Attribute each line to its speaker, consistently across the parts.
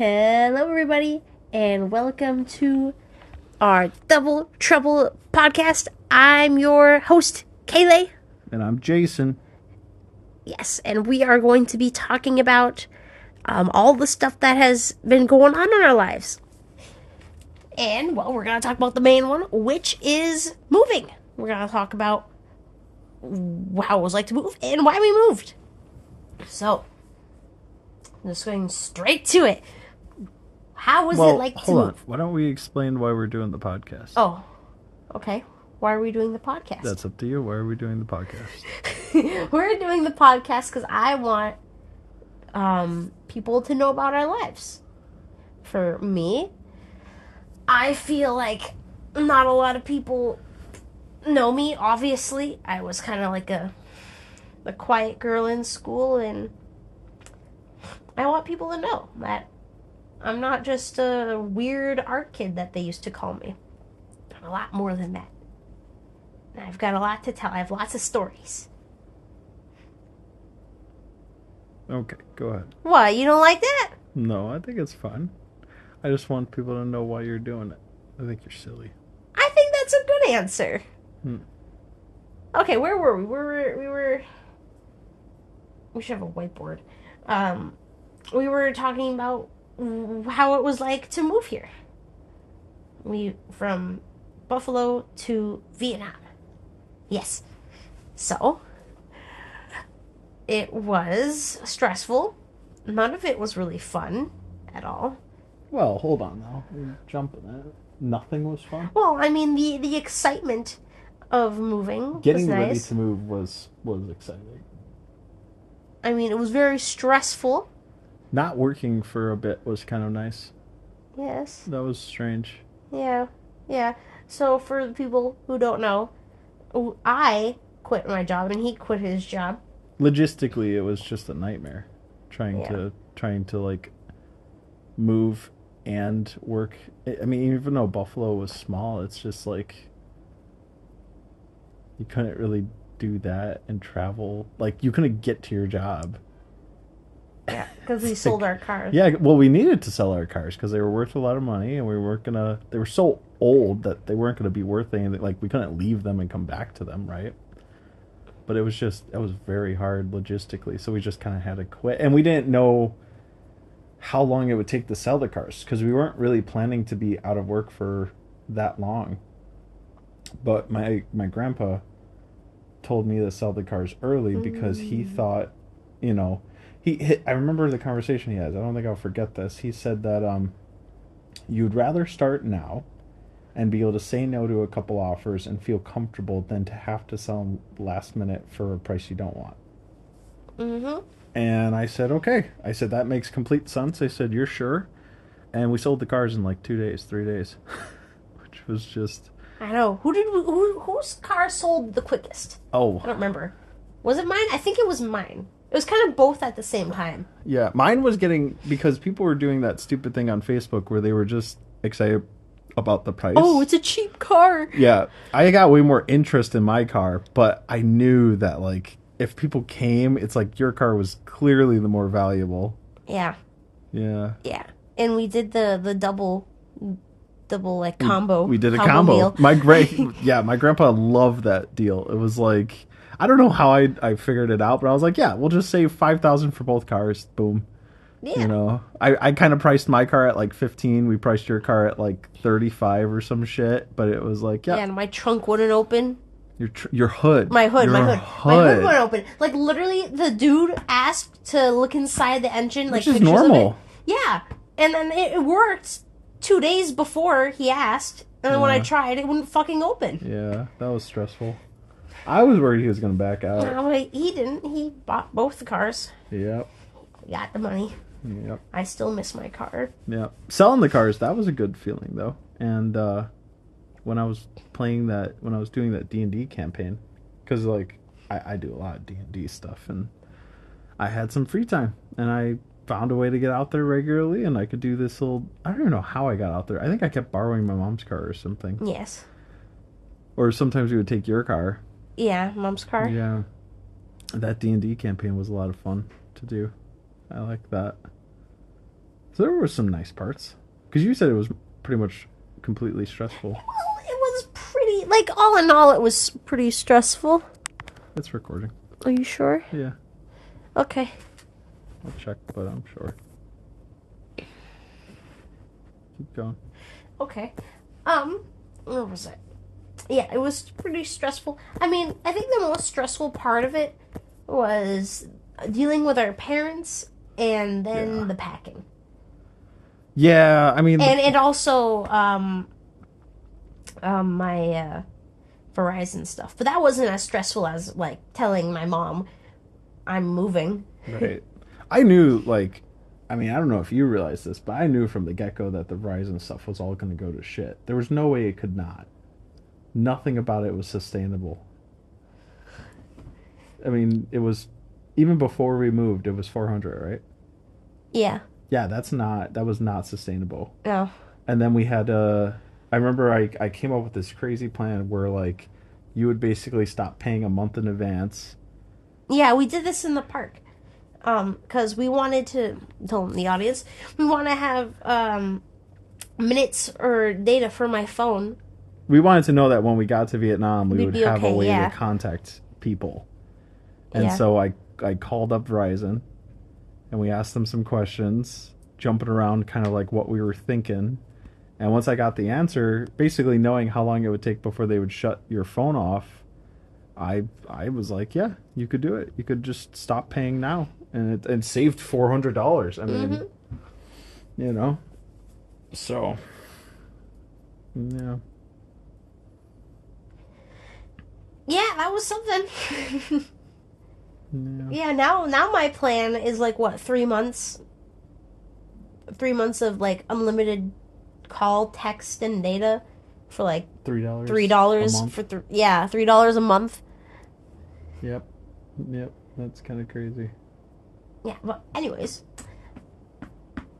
Speaker 1: Hello, everybody, and welcome to our Double Trouble podcast. I'm your host, Kayleigh.
Speaker 2: And I'm Jason.
Speaker 1: Yes, and we are going to be talking about all the stuff that has been going on in our lives. And, well, we're going to talk about the main one, which is moving. We're going to talk about how it was like to move and why we moved. So, just going straight to it. How was it like to
Speaker 2: hold on.
Speaker 1: move?
Speaker 2: Why don't we explain why we're doing the podcast?
Speaker 1: Oh, okay. Why are we doing the podcast?
Speaker 2: That's up to you. Why are we doing the podcast?
Speaker 1: We're doing the podcast because I want people to know about our lives. For me, I feel like not a lot of people know me. Obviously, I was kind of like a quiet girl in school, and I want people to know that I'm not just a weird art kid that they used to call me. I'm a lot more than that. And I've got a lot to tell. I have lots of stories.
Speaker 2: Okay, go ahead.
Speaker 1: What, you don't like that?
Speaker 2: No, I think it's fun. I just want people to know why you're doing it. I think you're silly.
Speaker 1: I think that's a good answer.
Speaker 2: Hmm.
Speaker 1: Okay, where were we? We should have a whiteboard. We were talking about how it was like to move here. From Buffalo to Vietnam. Yes. So, it was stressful. None of it was really fun at all.
Speaker 2: Well, hold on now. You're jumping it. Nothing was fun?
Speaker 1: Well, I mean, the excitement of moving
Speaker 2: Getting
Speaker 1: was nice.
Speaker 2: ready to move was exciting.
Speaker 1: I mean, it was very stressful.
Speaker 2: Not working for a bit was kind of nice.
Speaker 1: Yes.
Speaker 2: That was strange.
Speaker 1: Yeah. So, for the people who don't know, I quit my job and he quit his job.
Speaker 2: Logistically, it was just a nightmare trying to like move and work. I mean, even though Buffalo was small, it's just like you couldn't really do that and travel. Like, you couldn't get to your job.
Speaker 1: Yeah, because we sold our cars.
Speaker 2: Yeah, well, we needed to sell our cars because they were worth a lot of money, and we weren't gonna. They were so old that they weren't gonna be worth anything. Like, we couldn't leave them and come back to them, right? But it was very hard logistically, so we just kind of had to quit, and we didn't know how long it would take to sell the cars because we weren't really planning to be out of work for that long. But my grandpa told me to sell the cars early because he thought, I remember the conversation he had. I don't think I'll forget this. He said that you'd rather start now and be able to say no to a couple offers and feel comfortable than to have to sell them last minute for a price you don't want.
Speaker 1: Mm-hmm.
Speaker 2: And I said, okay. I said, that makes complete sense. I said, you're sure? And we sold the cars in like 3 days. Which was just...
Speaker 1: I know. Whose car sold the quickest?
Speaker 2: Oh.
Speaker 1: I don't remember. Was it mine? I think it was mine. It was kind of both at the same time.
Speaker 2: Yeah, mine was getting... Because people were doing that stupid thing on Facebook where they were just excited about the price.
Speaker 1: Oh, it's a cheap car.
Speaker 2: Yeah. I got way more interest in my car, but I knew that, like, if people came, it's like your car was clearly the more valuable.
Speaker 1: Yeah.
Speaker 2: Yeah.
Speaker 1: Yeah. And we did the double like combo.
Speaker 2: We did a combo.
Speaker 1: Meal.
Speaker 2: My grandpa loved that deal. It was like, I don't know how I figured it out, but I was like, yeah, we'll just save $5,000 for both cars. Boom.
Speaker 1: Yeah.
Speaker 2: I kind of priced my car at like 15. We priced your car at like 35 or some shit, but it was like, yeah.
Speaker 1: Yeah, and my trunk wouldn't open.
Speaker 2: Your hood.
Speaker 1: My hood wouldn't open. Like, literally, the dude asked to look inside the engine, like,
Speaker 2: which is
Speaker 1: pictures
Speaker 2: normal.
Speaker 1: of it. Yeah. And then it worked 2 days before he asked, and then when I tried, it wouldn't fucking open.
Speaker 2: Yeah, that was stressful. I was worried he was going to back out.
Speaker 1: No, he didn't. He bought both the cars.
Speaker 2: Yep.
Speaker 1: Got the money.
Speaker 2: Yep.
Speaker 1: I still miss my car.
Speaker 2: Yeah. Selling the cars, that was a good feeling, though. And when I was doing that D&D campaign, because, like, I do a lot of D&D stuff, and I had some free time, and I found a way to get out there regularly, and I could do this little... I don't even know how I got out there. I think I kept borrowing my mom's car or something.
Speaker 1: Yes.
Speaker 2: Or sometimes we would take your car.
Speaker 1: Yeah, mom's car.
Speaker 2: Yeah. That D&D campaign was a lot of fun to do. I like that. So there were some nice parts. Because you said it was pretty much completely stressful.
Speaker 1: Well, it was pretty, like, all in all, it was pretty stressful.
Speaker 2: It's recording.
Speaker 1: Are you sure?
Speaker 2: Yeah.
Speaker 1: Okay.
Speaker 2: I'll check, but I'm sure. Keep going.
Speaker 1: Okay. Where was it? Yeah, it was pretty stressful. I mean, I think the most stressful part of it was dealing with our parents and then
Speaker 2: Yeah.
Speaker 1: the packing.
Speaker 2: Yeah, I mean...
Speaker 1: And also, my, Verizon stuff. But that wasn't as stressful as, like, telling my mom I'm moving.
Speaker 2: Right. I knew, like... I mean, I don't know if you realized this, but I knew from the get-go that the Verizon stuff was all going to go to shit. There was no way it could not. Nothing about it was sustainable. I mean, it was... Even before we moved, it was 400, right?
Speaker 1: Yeah.
Speaker 2: Yeah, that was not sustainable.
Speaker 1: No.
Speaker 2: And then we had I remember I came up with this crazy plan where like you would basically stop paying a month in advance.
Speaker 1: Yeah, we did this in the park. Because we wanted to tell the audience, we want to have minutes or data for my phone.
Speaker 2: We wanted to know that when we got to Vietnam, we
Speaker 1: We'd
Speaker 2: would
Speaker 1: be
Speaker 2: have a
Speaker 1: okay,
Speaker 2: way
Speaker 1: yeah.
Speaker 2: to contact people. And
Speaker 1: Yeah.
Speaker 2: so I called up Verizon and we asked them some questions, jumping around kind of like what we were thinking. And once I got the answer, basically knowing how long it would take before they would shut your phone off, I was like, yeah, you could do it. You could just stop paying now, and it saved $400. I mean, you know, so yeah,
Speaker 1: Yeah, that was something.
Speaker 2: yeah.
Speaker 1: Yeah, now my plan is like what, 3 months? 3 months of like unlimited call, text, and data for like
Speaker 2: $3.
Speaker 1: $3
Speaker 2: a month.
Speaker 1: for $3 a month.
Speaker 2: Yep, that's kind of crazy.
Speaker 1: Yeah, but anyways,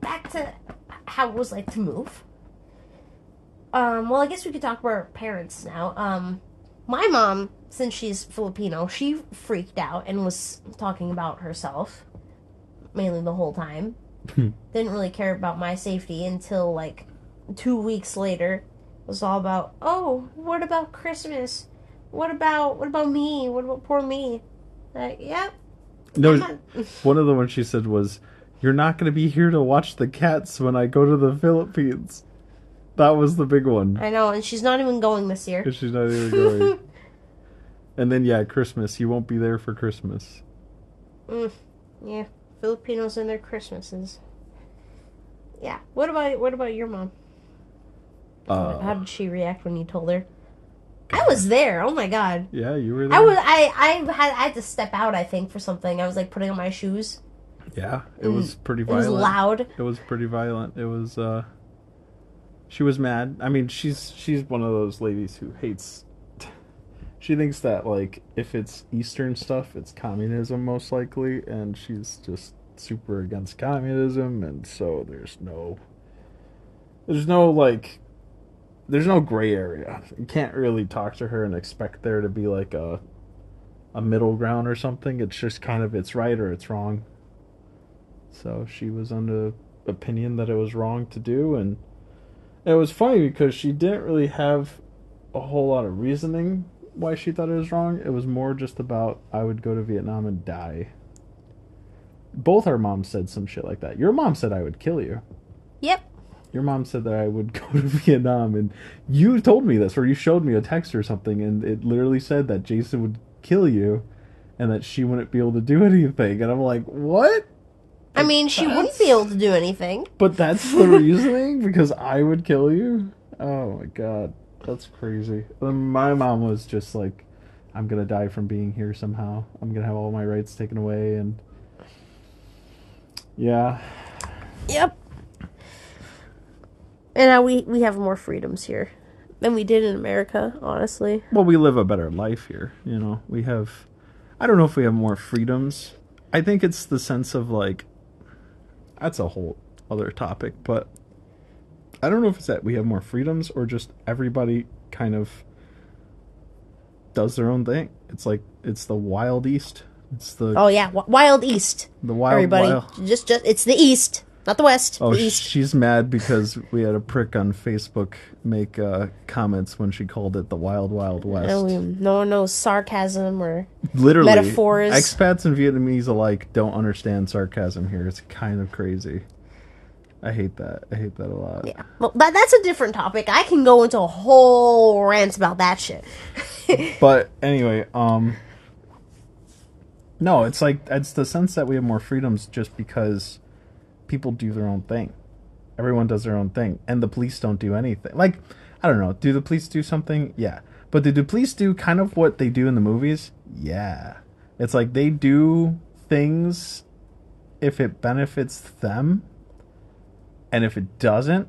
Speaker 1: back to how it was like to move. Well, I guess we could talk about our parents now. My mom, since she's Filipino, she freaked out and was talking about herself mainly the whole time. Didn't really care about my safety until like 2 weeks later. It was all about, oh, what about Christmas? What about me? What about poor me? Like, yep.
Speaker 2: No,
Speaker 1: I'm not-
Speaker 2: one of the ones she said was, "You're not going to be here to watch the cats when I go to the Philippines." That was the big one.
Speaker 1: I know, and she's not even going this year.
Speaker 2: 'Cause she's not even going. And then yeah, Christmas. You won't be there for Christmas.
Speaker 1: Yeah, Filipinos and their Christmases. Yeah. What about your mom? How did she react when you told her? I was there. Oh my god.
Speaker 2: Yeah, you were there.
Speaker 1: I had to step out, I think, for something. I was like putting on my shoes.
Speaker 2: Yeah, it was pretty
Speaker 1: It was
Speaker 2: violent.
Speaker 1: loud.
Speaker 2: It was pretty violent. It was she was mad. I mean, she's one of those ladies who hates she thinks that like if it's Eastern stuff, it's communism most likely, and she's just super against communism, and so there's no like there's no gray area. You can't really talk to her and expect there to be like a middle ground or something. It's just kind of it's right or it's wrong. So she was under opinion that it was wrong to do, and it was funny because she didn't really have a whole lot of reasoning why she thought it was wrong. It was more just about I would go to Vietnam and die. Both our moms said some shit like that. Your mom said I would kill you.
Speaker 1: Yep.
Speaker 2: Your mom said that I would go to Vietnam, and you told me this, or you showed me a text or something, and it literally said that Jason would kill you, and that she wouldn't be able to do anything. And I'm like, what?
Speaker 1: I mean, she wouldn't be able to do anything.
Speaker 2: But that's the reasoning? Because I would kill you? Oh my god. That's crazy. And my mom was just like, I'm gonna die from being here somehow. I'm gonna have all my rights taken away, and yeah.
Speaker 1: Yep. And now we have more freedoms here than we did in America, honestly.
Speaker 2: Well, we live a better life here, you know. We have, I don't know if we have more freedoms. I think it's the sense of like, that's a whole other topic, but I don't know if it's that we have more freedoms or just everybody kind of does their own thing. It's like, it's the Wild East. It's the
Speaker 1: Oh yeah, Wild East.
Speaker 2: the wild
Speaker 1: Everybody,
Speaker 2: wild.
Speaker 1: just it's the East. Not the West,
Speaker 2: Oh,
Speaker 1: the East.
Speaker 2: she's mad because we had a prick on Facebook make comments when she called it the Wild Wild West.
Speaker 1: No one knows sarcasm or
Speaker 2: Literally,
Speaker 1: metaphors.
Speaker 2: expats and Vietnamese alike don't understand sarcasm here. It's kind of crazy. I hate that. I hate that a lot.
Speaker 1: Yeah, well, that's a different topic. I can go into a whole rant about that shit.
Speaker 2: But anyway, no, it's like it's the sense that we have more freedoms just because people do their own thing. Everyone does their own thing, and the police don't do anything. Like, I don't know. Do the police do something? Yeah. But do the police do kind of what they do in the movies? Yeah. It's like they do things if it benefits them, and if it doesn't,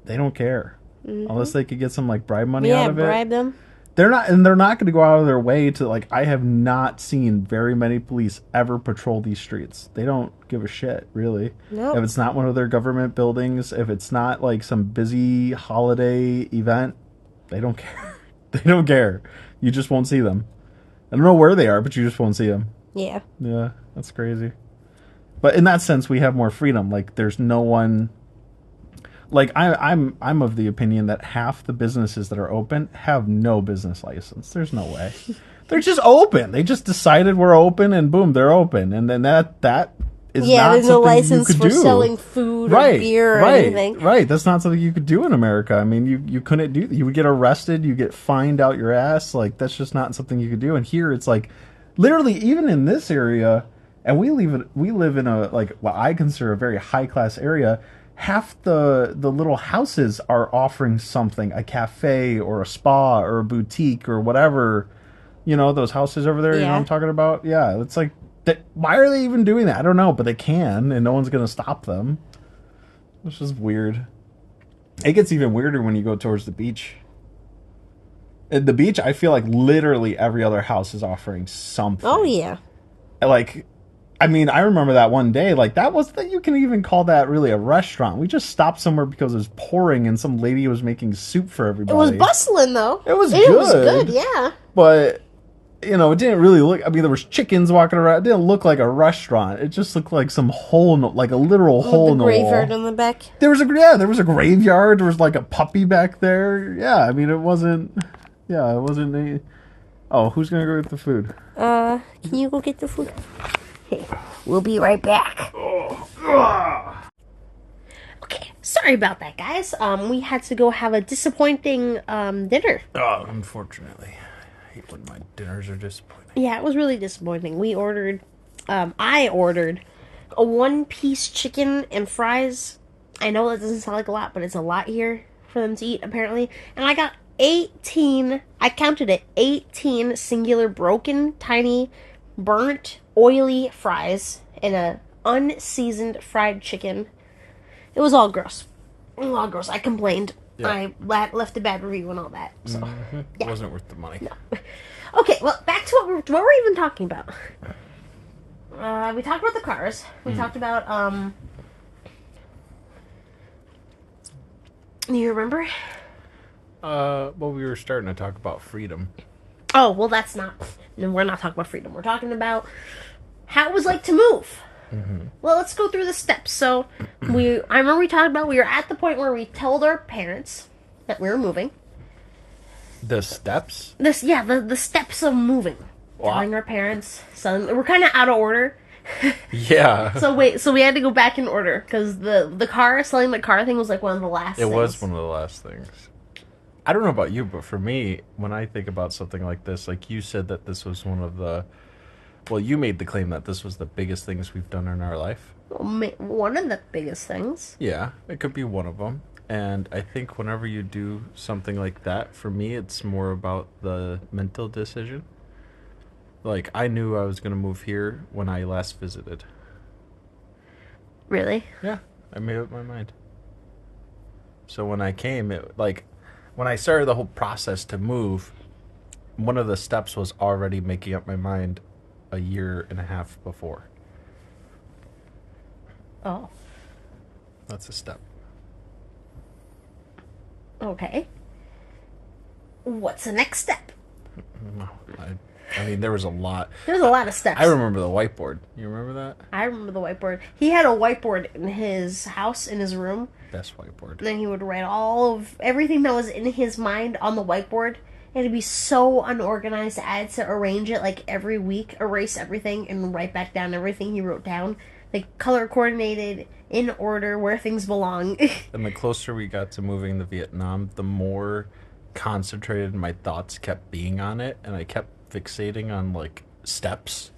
Speaker 2: they don't care. Unless they could get some like bribe money out of it.
Speaker 1: Bribe them.
Speaker 2: They're not going to go out of their way to like. I have not seen very many police ever patrol these streets. They don't give a shit, really.
Speaker 1: Nope.
Speaker 2: If it's not one of their government buildings, if it's not like some busy holiday event, they don't care. They don't care. You just won't see them. I don't know where they are, but you just won't see them.
Speaker 1: Yeah.
Speaker 2: Yeah, that's crazy. But in that sense, we have more freedom. Like, there's no one. Like, I'm of the opinion that half the businesses that are open have no business license. There's no way. They're just open. They just decided we're open, and boom, they're open. And then that is not
Speaker 1: there's no
Speaker 2: something
Speaker 1: license
Speaker 2: you could
Speaker 1: for
Speaker 2: do.
Speaker 1: selling food or beer or anything.
Speaker 2: Right. That's not something you could do in America. I mean, you couldn't do. You would get arrested. You get fined out your ass. Like, that's just not something you could do. And here, it's like, literally, even in this area, and we live in a like what I consider a very high class area. Half the little houses are offering something, a cafe or a spa or a boutique or whatever. You know, those houses over there, you know what I'm talking about? Yeah, it's like, why are they even doing that? I don't know, but they can, and no one's going to stop them. It's just weird. It gets even weirder when you go towards the beach. At the beach, I feel like literally every other house is offering something.
Speaker 1: Oh, yeah.
Speaker 2: Like, I mean, I remember that one day, like, you can even call that really a restaurant. We just stopped somewhere because it was pouring and some lady was making soup for everybody.
Speaker 1: It was bustling, though.
Speaker 2: It was
Speaker 1: It was good, yeah.
Speaker 2: But, you know, it didn't really look, I mean, there was chickens walking around. It didn't look like a restaurant. It just looked like some hole, like a literal hole in the wall.
Speaker 1: Graveyard in the back.
Speaker 2: There was a graveyard. There was like a puppy back there. Yeah, I mean, it wasn't a... Oh, who's going to go get the food?
Speaker 1: Can you go get the food? Hey, we'll be right back. Okay, sorry about that, guys. We had to go have a disappointing dinner.
Speaker 2: Oh, unfortunately. I hate when my dinners are disappointing.
Speaker 1: Yeah, it was really disappointing. I ordered a one-piece chicken and fries. I know that doesn't sound like a lot, but it's a lot here for them to eat, apparently. And I got 18, I counted it, 18 singular broken, tiny, burnt, oily fries and a unseasoned fried chicken. It was all gross. I complained.
Speaker 2: Yeah.
Speaker 1: I left a bad review and all that. So,
Speaker 2: Yeah. It wasn't worth the money.
Speaker 1: No. Okay, well, back to what we're even talking about. We talked about the cars. We talked about, do you remember?
Speaker 2: Well, we were starting to talk about freedom.
Speaker 1: Oh, well, we're not talking about freedom. We're talking about how it was like to move. Mm-hmm. Well, let's go through the steps. So, I remember we talked about we were at the point where we told our parents that we were moving.
Speaker 2: The steps?
Speaker 1: The steps of moving.
Speaker 2: Wow.
Speaker 1: Telling our parents. So, we're kind of out of order.
Speaker 2: Yeah.
Speaker 1: So we had to go back in order because selling the car thing was like one of the last things.
Speaker 2: It was one of the last things. I don't know about you, but for me, when I think about something like this, like you said that this was one of the... Well, you made the claim that this was the biggest things we've done in our life.
Speaker 1: One of the biggest things.
Speaker 2: Yeah, it could be one of them. And I think whenever you do something like that, for me, it's more about the mental decision. Like, I knew I was going to move here when I last visited.
Speaker 1: Really?
Speaker 2: Yeah, I made up my mind. So when I came, when I started the whole process to move, one of the steps was already making up my mind a year and a half before.
Speaker 1: Oh.
Speaker 2: That's a step.
Speaker 1: Okay. What's the next step?
Speaker 2: No, I mean, there was a lot.
Speaker 1: There's a lot of steps.
Speaker 2: I remember the whiteboard. You remember that?
Speaker 1: I remember the whiteboard. He had a whiteboard in his house, in his room.
Speaker 2: Best whiteboard.
Speaker 1: And then he would write all of everything that was in his mind on the whiteboard. And it'd be so unorganized. I had to arrange it like every week, erase everything, and write back down everything he wrote down. Like color coordinated, in order, where things belong.
Speaker 2: And the closer we got to moving to Vietnam, the more concentrated my thoughts kept being on it, and I kept fixating on like steps.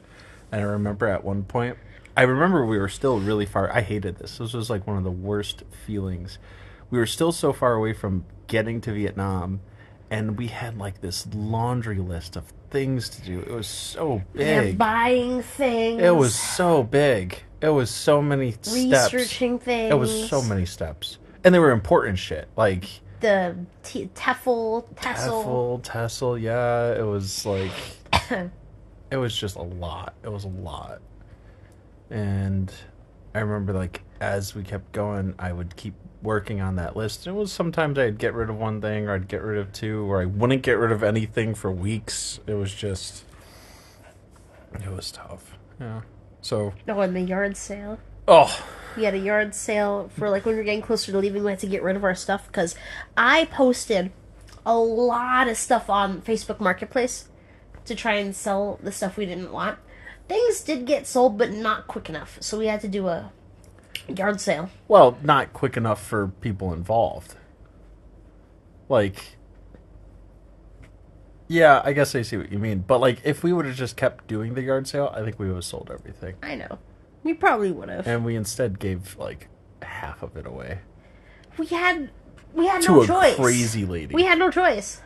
Speaker 2: And I remember at one point, we were still really far. I hated this. This was like one of the worst feelings. We were still so far away from getting to Vietnam, and we had like this laundry list of things to do. It was so big.
Speaker 1: Yeah, buying things.
Speaker 2: It was so big. It was so many steps.
Speaker 1: Researching things.
Speaker 2: It was so many steps. And they were important shit. Like
Speaker 1: the Tefl,
Speaker 2: Tessel, yeah. It was like it was just a lot. It was a lot. And I remember like as we kept going, I would keep working on that list. It was sometimes I'd get rid of one thing or I'd get rid of two, or I wouldn't get rid of anything for weeks. It was tough. Yeah. So
Speaker 1: and the yard sale.
Speaker 2: Oh,
Speaker 1: We had a yard sale for like when we were getting closer to leaving. We had to get rid of our stuff because I posted a lot of stuff on Facebook Marketplace to try and sell the stuff we didn't want. Things did get sold, but not quick enough, so we had to do a yard sale.
Speaker 2: well, not quick enough for people involved. Like, yeah, I guess I see what you mean. But like, if we would have just kept doing the yard sale, I think we would have sold everything.
Speaker 1: I know. We probably would have.
Speaker 2: And we instead gave like half of it away
Speaker 1: We had no
Speaker 2: to a
Speaker 1: choice.
Speaker 2: crazy lady.
Speaker 1: We had no choice.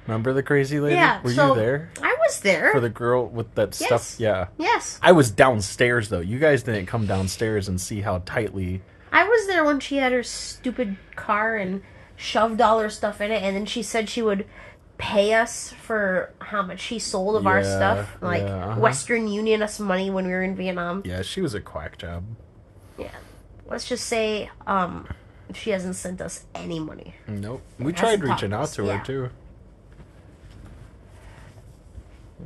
Speaker 2: Remember the crazy lady?
Speaker 1: Yeah.
Speaker 2: Were
Speaker 1: so
Speaker 2: you there?
Speaker 1: I was there.
Speaker 2: For the girl with that
Speaker 1: Yes.
Speaker 2: stuff? Yeah.
Speaker 1: Yes.
Speaker 2: I was downstairs though. You guys didn't come downstairs and see how tightly.
Speaker 1: I was there when she had her stupid car and shoved all her stuff in it, and then she said she would pay us for how much she sold of our
Speaker 2: Yeah,
Speaker 1: stuff. Like,
Speaker 2: yeah, uh-huh.
Speaker 1: Western Union us money when we were in Vietnam.
Speaker 2: Yeah, she was a quack job.
Speaker 1: Yeah. Let's just say, she hasn't sent us any money.
Speaker 2: Nope. We
Speaker 1: Hasn't
Speaker 2: tried
Speaker 1: talked
Speaker 2: reaching
Speaker 1: to
Speaker 2: out
Speaker 1: us,
Speaker 2: to her
Speaker 1: yeah.
Speaker 2: too.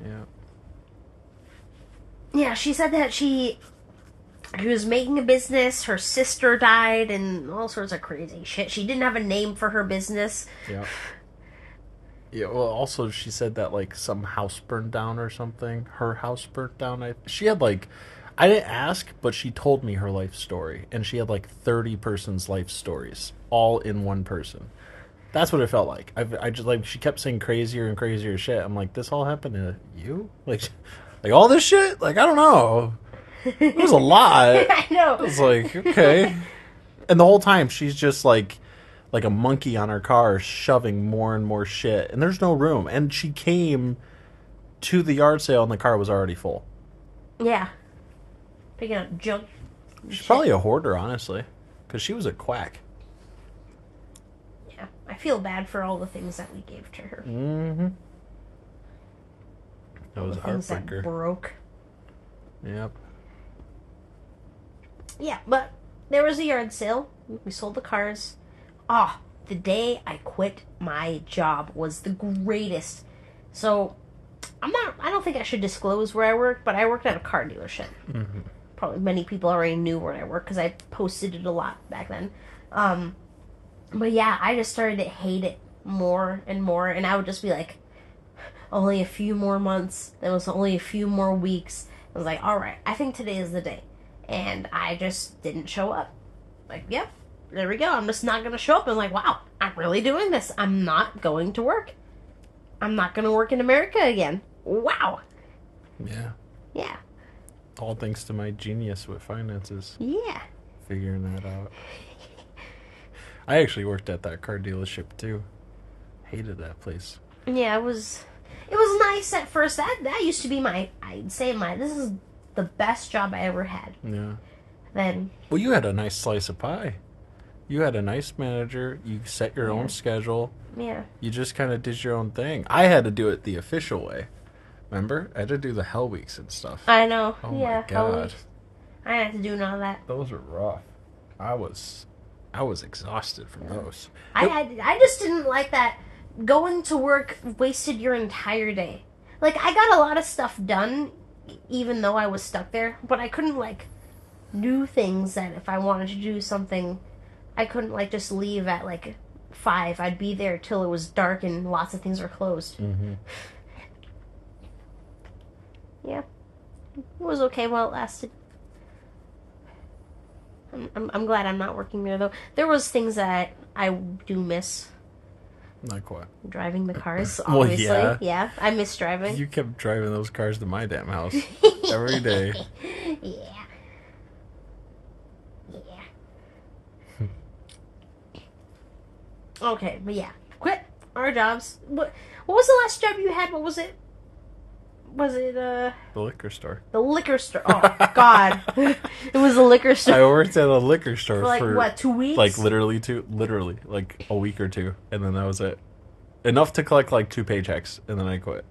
Speaker 2: Yeah.
Speaker 1: Yeah, she said that she was making a business, her sister died, and all sorts of crazy shit. She didn't have a name for her business.
Speaker 2: Yeah. Yeah, well, also she said that like some house burned down or something. Her house burnt down. She had like, I didn't ask, but she told me her life story, and she had like 30 persons' life stories, all in one person. That's what it felt like. I just like she kept saying crazier and crazier shit. I'm like, this all happened to you? Like all this shit? Like I don't know. It was a lot.
Speaker 1: I know.
Speaker 2: I was like, okay. And the whole time she's just like a monkey on her car shoving more and more shit. And there's no room. And she came to the yard sale and the car was already full.
Speaker 1: Yeah. Picking up junk.
Speaker 2: She's probably a hoarder, honestly. Because she was a quack.
Speaker 1: Yeah. I feel bad for all the things that we gave to her.
Speaker 2: Mm-hmm. That was a
Speaker 1: Things that
Speaker 2: heartbreaker.
Speaker 1: broke.
Speaker 2: Yep.
Speaker 1: Yeah, but there was a yard sale. We sold the cars. The day I quit my job was the greatest. So, I don't think I should disclose where I work, but I worked at a car dealership.
Speaker 2: Mm-hmm.
Speaker 1: Probably many people already knew where I worked because I posted it a lot back then. But yeah, I just started to hate it more and more, and I would just be like, only a few more months. There was only a few more weeks. I was like, all right, I think today is the day. And I just didn't show up. Like, yep, there we go. I'm just not going to show up. I'm like, wow, I'm really doing this. I'm not going to work. I'm not going to work in America again. Wow.
Speaker 2: Yeah.
Speaker 1: Yeah.
Speaker 2: All thanks to my genius with finances.
Speaker 1: Yeah.
Speaker 2: Figuring that out. I actually worked at that car dealership too. Hated that place.
Speaker 1: Yeah, it was nice at first. That used to be this is the best job I ever had.
Speaker 2: Yeah.
Speaker 1: Then,
Speaker 2: Well, you had a nice slice of pie. You had a nice manager. You set your own schedule.
Speaker 1: yeah.
Speaker 2: You just kind of did your own thing. I had to do it the official way. Remember? I had to do the Hell Weeks and stuff.
Speaker 1: I know.
Speaker 2: Oh
Speaker 1: yeah.
Speaker 2: my god.
Speaker 1: I had to do none of that.
Speaker 2: Those were rough. I was exhausted from those.
Speaker 1: I just didn't like that going to work wasted your entire day. like I got a lot of stuff done, even though I was stuck there. But I couldn't like do things that if I wanted to do something, I couldn't like just leave at like 5. I'd be there till it was dark and lots of things were closed.
Speaker 2: Mm-hmm.
Speaker 1: Yeah, it was okay while it lasted. I'm glad I'm not working there though. There was things that I do miss.
Speaker 2: Like what?
Speaker 1: Driving the cars,
Speaker 2: Well,
Speaker 1: obviously.
Speaker 2: yeah.
Speaker 1: I miss driving.
Speaker 2: You kept driving those cars to my damn house every day.
Speaker 1: Yeah. Yeah. Okay, but yeah. Quit our jobs. What was the last job you had? What was it? Was it
Speaker 2: The liquor store.
Speaker 1: the liquor store? Oh God. It was a liquor store.
Speaker 2: I worked at a liquor store
Speaker 1: for like what, 2 weeks?
Speaker 2: like literally like a week or two, and then that was it. Enough to collect like 2 paychecks, and then I quit.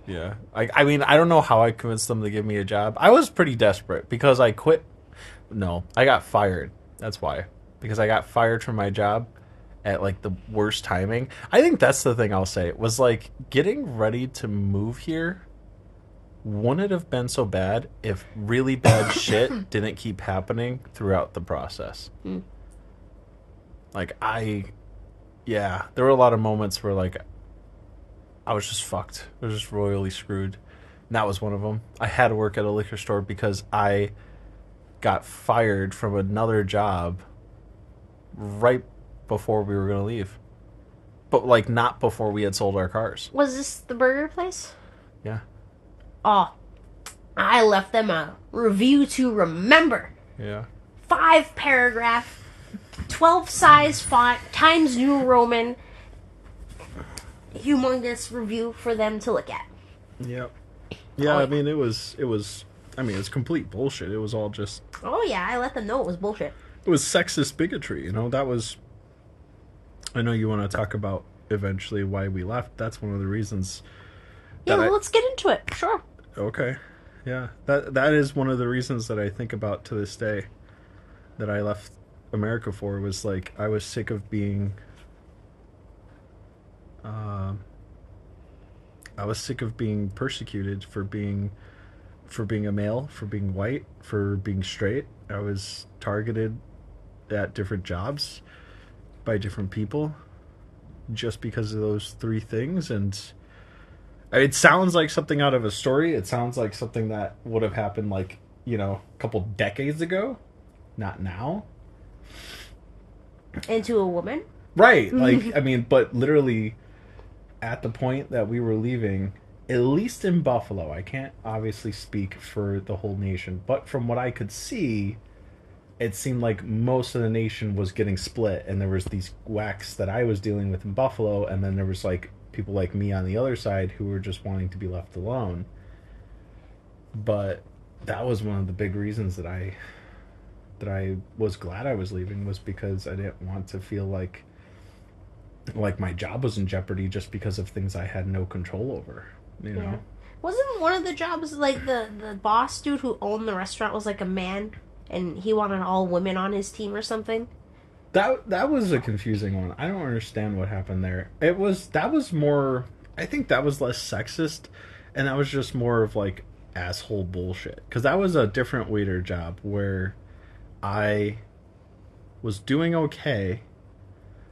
Speaker 2: Yeah, I mean, I don't know how I convinced them to give me a job. I was pretty desperate because I quit. No, I got fired. That's why. Because I got fired from my job at like the worst timing. I think that's the thing I'll say. Was like getting ready to move here wouldn't it have been so bad if really bad shit didn't keep happening throughout the process. Like yeah, there were a lot of moments where like I was just fucked. I was just royally screwed. And that was one of them. I had to work at a liquor store because I got fired from another job right before we were going to leave. But like not before we had sold our cars.
Speaker 1: Was this the burger place?
Speaker 2: Yeah.
Speaker 1: Oh, I left them a review to remember.
Speaker 2: Yeah.
Speaker 1: 5 paragraph, 12 size font, Times New Roman, humongous review for them to look at.
Speaker 2: Yep. Yeah, I mean it was I mean it's complete bullshit. It was all just
Speaker 1: Oh yeah, I let them know it was bullshit.
Speaker 2: it was sexist bigotry, you know. That was I know you want to talk about eventually why we left. That's one of the reasons.
Speaker 1: Yeah, well, let's get into it. Sure.
Speaker 2: Okay. Yeah. That is one of the reasons that I think about to this day that I left America for was like I was sick of being I was sick of being persecuted for being a male, for being white, for being straight. I was targeted at different jobs by different people just because of those 3 things. And it sounds like something out of a story. It sounds like something that would have happened like, you know, a couple decades ago. Not now.
Speaker 1: And to a woman?
Speaker 2: Right. Like, I mean, but literally at the point that we were leaving, at least in Buffalo, I can't obviously speak for the whole nation, but from what I could see, it seemed like most of the nation was getting split, and there was these whacks that I was dealing with in Buffalo, and then there was like people like me on the other side who were just wanting to be left alone. But that was one of the big reasons that I was glad I was leaving, was because I didn't want to feel like my job was in jeopardy just because of things I had no control over, you know?
Speaker 1: Wasn't one of the jobs like the boss dude who owned the restaurant was like a man and he wanted all women on his team or something?
Speaker 2: That was a confusing one. I don't understand what happened there. That was more, I think that was less sexist, and that was just more of like asshole bullshit. Because that was a different waiter job where I was doing okay.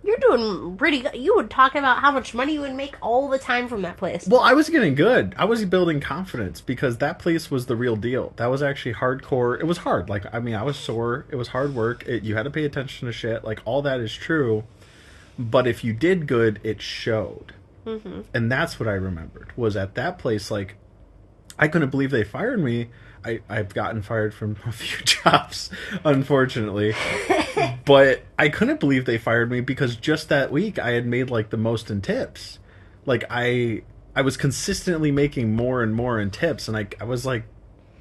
Speaker 1: You're doing pretty good. You would talk about how much money you would make all the time from that place.
Speaker 2: Well, I was getting good. I was building confidence because that place was the real deal. That was actually hardcore. It was hard. Like, I mean, I was sore. It was hard work. You had to pay attention to shit. Like, all that is true. But if you did good, it showed. Mm-hmm. And that's what I remembered. Was at that place, like, I couldn't believe they fired me. I've gotten fired from a few jobs, unfortunately. But I couldn't believe they fired me because just that week I had made like the most in tips. Like I was consistently making more and more in tips, and I was like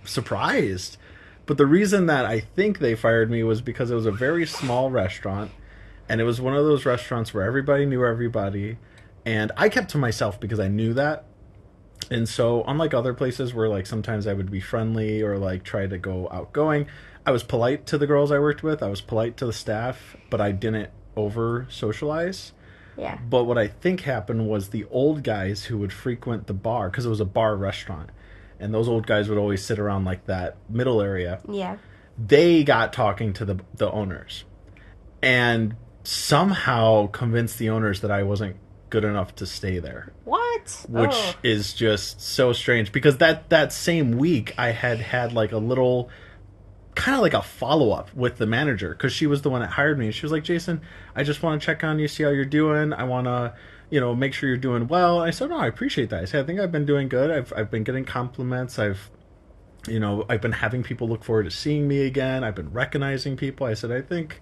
Speaker 2: surprised. But the reason that I think they fired me was because it was a very small restaurant, and it was one of those restaurants where everybody knew everybody, and I kept to myself because I knew that. And so, unlike other places where, like, sometimes I would be friendly or, like, try to go outgoing, I was polite to the girls I worked with. I was polite to the staff, but I didn't over-socialize.
Speaker 1: Yeah.
Speaker 2: But what I think happened was the old guys who would frequent the bar, because it was a bar restaurant, and those old guys would always sit around like that middle area.
Speaker 1: Yeah.
Speaker 2: They got talking to the owners, and somehow convinced the owners that I wasn't good enough to stay there.
Speaker 1: What?
Speaker 2: Which is just so strange, because that same week I had like a little kind of like a follow-up with the manager, because she was the one that hired me. She was like, Jason, I just want to check on you, see how you're doing. I want to, make sure you're doing well. And I said, no, I appreciate that. I said, I think I've been doing good. I've been getting compliments. I've been having people look forward to seeing me again. I've been recognizing people. I said, I think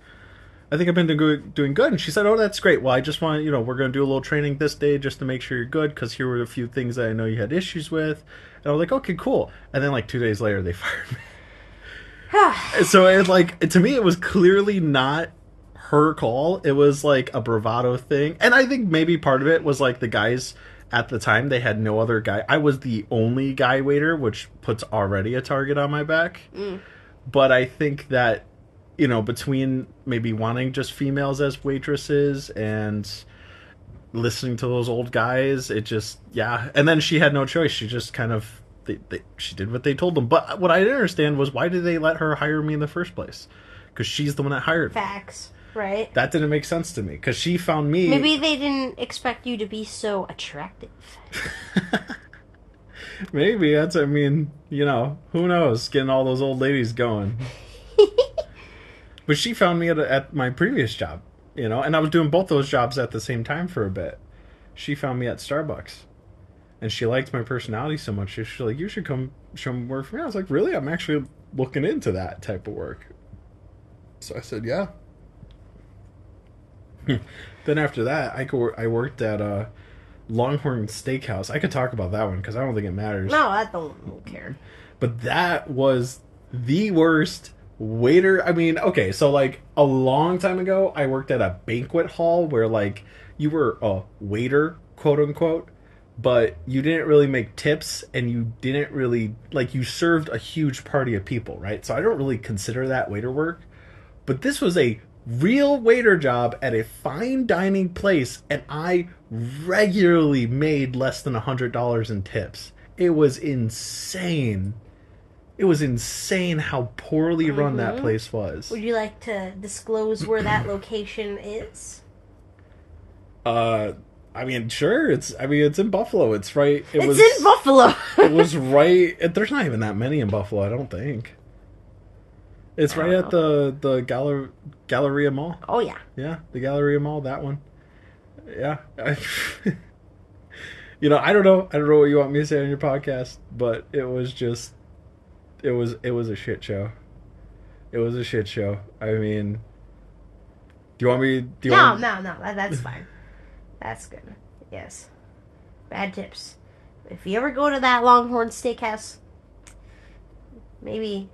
Speaker 2: I've been doing good. And she said, oh, that's great. Well, I just want, we're going to do a little training this day just to make sure you're good, because here were a few things that I know you had issues with. And I was like, okay, cool. And then like 2 days later, they fired me. So to me, it was clearly not her call. It was like a bravado thing. And I think maybe part of it was like the guys at the time, they had no other guy. I was the only guy waiter, which puts already a target on my back. But I think that, between maybe wanting just females as waitresses and listening to those old guys, it just, yeah. And then she had no choice. She just kind of, she did what they told them. But what I didn't understand was, why did they let her hire me in the first place? Because she's the one that hired me.
Speaker 1: Facts, right?
Speaker 2: That didn't make sense to me, because she found me.
Speaker 1: Maybe they didn't expect you to be so attractive.
Speaker 2: Maybe that's, who knows, getting all those old ladies going. But she found me at my previous job, and I was doing both those jobs at the same time for a bit. She found me at Starbucks. And she liked my personality so much. She's like, you should come show me work for me. I was like, really? I'm actually looking into that type of work. So I said, yeah. Then after that, I worked at Longhorn Steakhouse. I could talk about that one because I don't think it matters.
Speaker 1: No, I don't care.
Speaker 2: But that was the worst waiter. I mean, okay, so like a long time ago, I worked at a banquet hall where like you were a waiter, quote unquote. But you didn't really make tips, and you didn't really, you served a huge party of people, right? So I don't really consider that waiter work. But this was a real waiter job at a fine dining place, and I regularly made less than $100 in tips. It was insane. It was insane how poorly run that place was.
Speaker 1: Would you like to disclose where that location is?
Speaker 2: I mean, sure. It's in Buffalo. It's right.
Speaker 1: It's in Buffalo.
Speaker 2: It was right. There's not even that many in Buffalo, I don't think. It's right at the Galleria Mall.
Speaker 1: Oh yeah.
Speaker 2: Yeah, the Galleria Mall. That one. Yeah. I don't know. I don't know what you want me to say on your podcast, but it was just. It was a shit show. It was a shit show. I mean. Do you want me?
Speaker 1: No. That's fine. That's good. Yes. Bad tips. If you ever go to that Longhorn Steakhouse, maybe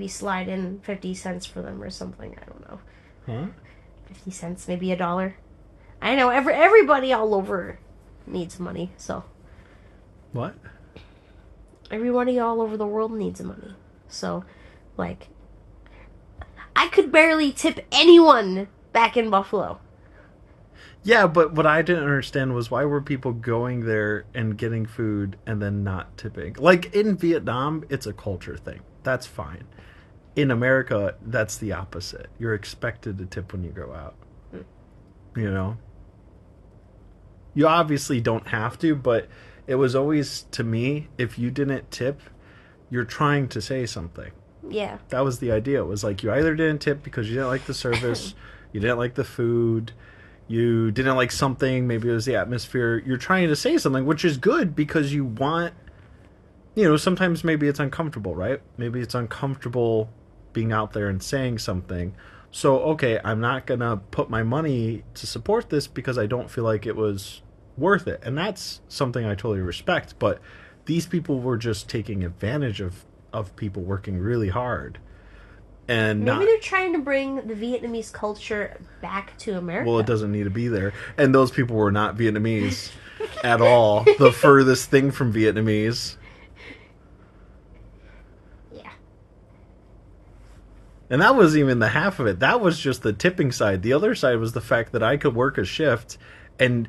Speaker 1: slide in 50 cents for them or something. I don't know.
Speaker 2: Huh?
Speaker 1: 50 cents, maybe $1. I know everybody all over needs money, so.
Speaker 2: What?
Speaker 1: Everybody all over the world needs money. So, I could barely tip anyone back in Buffalo.
Speaker 2: Yeah, but what I didn't understand was, why were people going there and getting food and then not tipping? Like, in Vietnam, it's a culture thing. That's fine. In America, that's the opposite. You're expected to tip when you go out. You obviously don't have to, but it was always, to me, if you didn't tip, you're trying to say something.
Speaker 1: Yeah.
Speaker 2: That was the idea. It was like, you either didn't tip because you didn't like the service, you didn't like the food, you didn't like something, maybe it was the atmosphere. You're trying to say something, which is good, because you want, sometimes maybe it's uncomfortable, right? Maybe it's uncomfortable being out there and saying something. So, okay, I'm not going to put my money to support this because I don't feel like it was worth it. And that's something I totally respect. But these people were just taking advantage of people working really hard. And
Speaker 1: maybe they're trying to bring the Vietnamese culture back to America.
Speaker 2: Well, it doesn't need to be there. And those people were not Vietnamese at all. The furthest thing from Vietnamese.
Speaker 1: Yeah.
Speaker 2: And that wasn't even the half of it. That was just the tipping side. The other side was the fact that I could work a shift and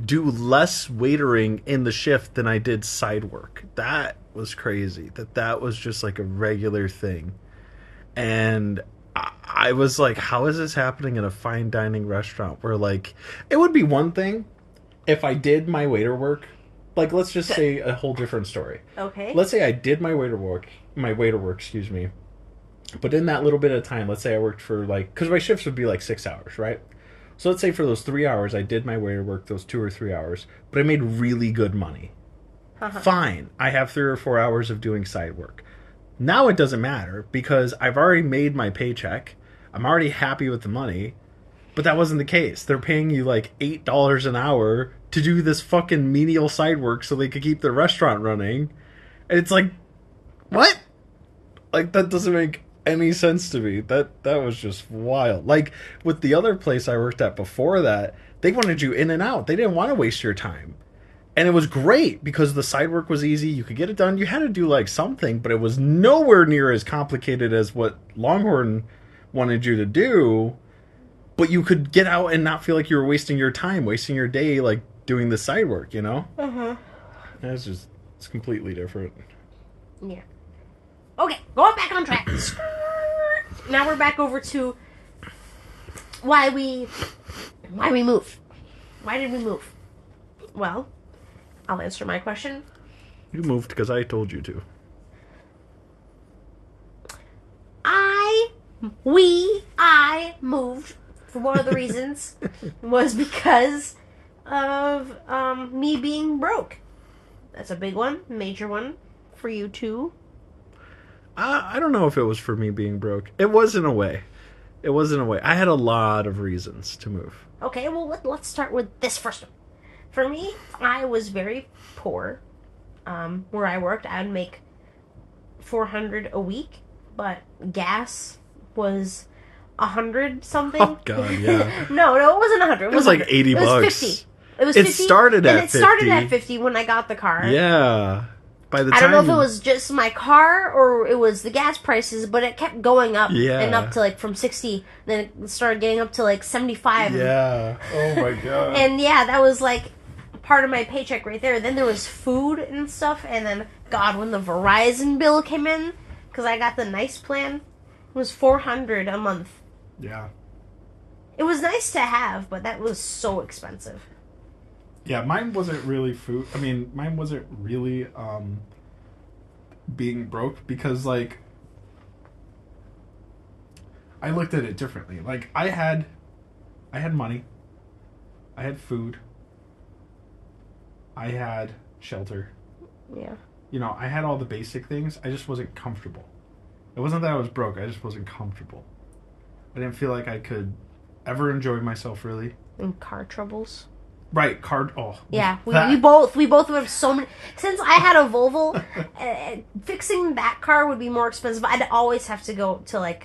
Speaker 2: do less waitering in the shift than I did side work. That was crazy. That was just like a regular thing. And I was like, how is this happening in a fine dining restaurant where, like, it would be one thing if I did my waiter work. Like, let's just say a whole different story.
Speaker 1: Okay.
Speaker 2: Let's say I did my waiter work, excuse me. But in that little bit of time, let's say I worked for, like, because my shifts would be like 6 hours, right? So let's say for those 3 hours, I did my waiter work, those 2 or 3 hours, but I made really good money. Fine. I have 3 or 4 hours of doing side work. Now it doesn't matter because I've already made my paycheck. I'm already happy with the money. But that wasn't the case. They're paying you like $8 an hour to do this fucking menial side work so they could keep their restaurant running. And it's like, what? Like, that doesn't make any sense to me. That was just wild. Like, with the other place I worked at before that, they wanted you in and out. They didn't want to waste your time. And it was great because the side work was easy. You could get it done. You had to do like something, but it was nowhere near as complicated as what Longhorn wanted you to do. But you could get out and not feel like you were wasting your time, wasting your day, like doing the side work, you know? It's completely different.
Speaker 1: Yeah. Okay, going back on track. Now we're back over to why we moved. Why did we move? Well, I'll answer my question.
Speaker 2: You moved because I told you to.
Speaker 1: I moved for one of the reasons was because of me being broke. That's a big one, major one for you too.
Speaker 2: I don't know if it was for me being broke. It was in a way. I had a lot of reasons to move.
Speaker 1: Okay, well, let's start with this first one. For me, I was very poor. Where I worked, I would make $400 a week, but gas was 100 something.
Speaker 2: Oh God, yeah.
Speaker 1: no, it wasn't 100.
Speaker 2: It was like 80 bucks.
Speaker 1: It was 50. It was 50.
Speaker 2: It started at 50.
Speaker 1: It started at 50 when I got the car.
Speaker 2: Yeah. By the time
Speaker 1: I don't know if it was just my car or it was the gas prices, but it kept going up and up to like from 60. Then it started getting up to like 75.
Speaker 2: Yeah. Oh my God.
Speaker 1: And yeah, that was like part of my paycheck right there. Then there was food and stuff, and then God, when the Verizon bill came in, because I got the nice plan, it was $400 a month.
Speaker 2: Yeah.
Speaker 1: It was nice to have, but that was so expensive.
Speaker 2: Yeah, mine wasn't really food. I mean, mine wasn't really being broke because, like, I looked at it differently. Like, I had money, I had food, I had shelter.
Speaker 1: Yeah.
Speaker 2: You know, I had all the basic things. I just wasn't comfortable. It wasn't that I was broke. I just wasn't comfortable. I didn't feel like I could ever enjoy myself, really.
Speaker 1: And car troubles.
Speaker 2: Right,
Speaker 1: yeah, we both have so many. Since I had a Volvo, fixing that car would be more expensive. I'd always have to go to like